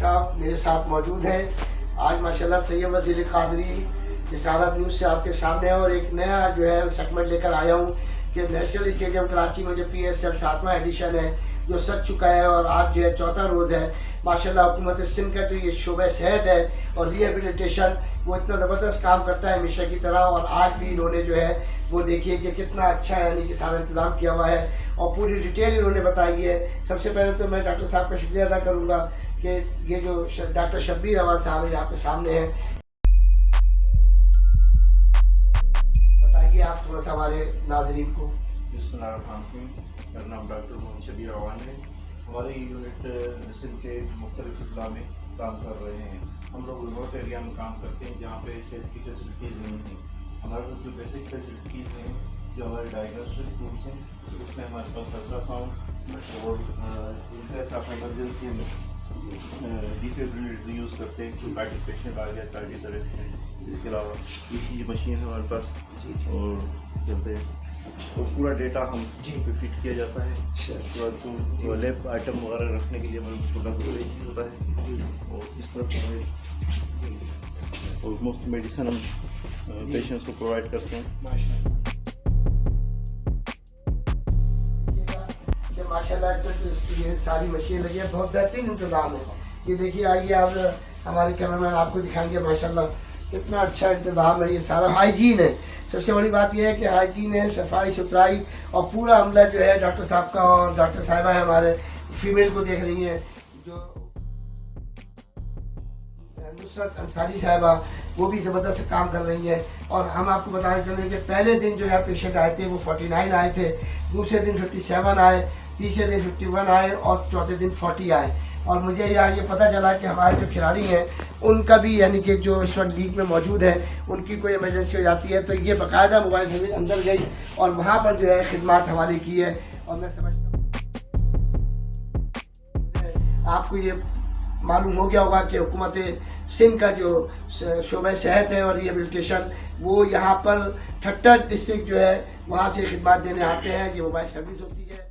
साहब मेरे साथ मौजूद हैं। आज माशाल्लाह सैयद वज़ीर कादरी रिसालत न्यूज़ से आपके सामने है और एक नया जो है सेगमेंट लेकर आया हूँ कि नेशनल स्टेडियम कराची में जो PSL 7वां एडिशन है जो सज चुका है और आज जो है चौथा रोज़ है। माशाल्लाह हुकूमत सिंध का जो ये शोबा सेहत है और रिहेबिलिटेशन वो इतना ज़बरदस्त काम करता है हमेशा की तरह, और आज भी इन्होंने जो है वो देखिए कि कितना अच्छा है यानी कि सारा इंतज़ाम किया हुआ है और पूरी डिटेल इन्होंने बताई है। सबसे पहले तो मैं डॉक्टर साहब का शुक्रिया अदा करूँगा कि ये जो डॉक्टर शब्बीर अवान साहब यहाँ पे सामने हैं। बताइए आप थोड़ा सा हमारे नाजरीन को। मेरा नाम डॉक्टर मोहम्मद शब्बीर अवान है। हमारी यूनिट सिंध के मुख्तलिफ अजला में काम कर रहे हैं। हम लोग रिमोट एरिया में काम करते हैं जहाँ पे सेहत की फैसिलिटीज़ नहीं हैं। हमारे पास जो बेसिक फैसिलिटीज़ हैं, जो हमारे डायग्नोस्टिक टूल्स हैं, उसमें हमारे पास अल्ट्रासाउंड और इनकेस आप एमरजेंसी में डिफिब्रिलेटर यूज़ करते हैं तो कार्डियक पेशेंट आ गया कार्डियक तरह से। इसके अलावा ECG मशीन है हमारे पास और चलते हैं तो पूरा डेटा हम पे फिट किया जाता है। तो लैब आइटम वगैरह रखने के लिए हमारे प्रोडक्ट होता है और इस तरफ और मुफ्त मेडिसिन हम पेशेंट्स को प्रोवाइड करते हैं। माशाल्लाह ये सारी मशीन लगी है, बहुत बेहतरीन इंतज़ाम है। ये देखिए आगे आप हमारे कैमरामैन आपको दिखाएंगे माशाल्लाह कितना अच्छा इंतज़ाम है। ये सारा हाइजीन है, सबसे बड़ी बात यह है कि हाइजीन है, सफाई सुथराई और पूरा अमला जो है डॉक्टर साहब का और डॉक्टर साहिबा है हमारे फीमेल को देख रही हैं जो नुसरत अंसारी साहिबा, वो भी ज़बरदस्त काम कर रही हैं। और हम आपको बताना चलें कि पहले दिन जो है पेशेंट आए थे वो 49 आए थे, दूसरे दिन 57 आए, तीसरे दिन 51 आए और चौथे दिन 40 आए। और मुझे यहाँ ये पता चला कि हमारे जो खिलाड़ी हैं उनका भी यानी कि जो इस वक्त लीग में मौजूद है उनकी कोई इमरजेंसी हो जाती है तो ये बाकायदा मोबाइल सर्विस अंदर गई और वहाँ पर जो है खिदमत हवाले की है। और मैं समझता हूँ आपको ये मालूम हो गया होगा कि हुकूमत सिंध का जो शोबा सेहत है और रिहेबिलिटेशन वो यहाँ पर 38 डिस्ट्रिक्ट जो है वहाँ से खिदमत देने आते हैं। ये मोबाइल सर्विस होती है।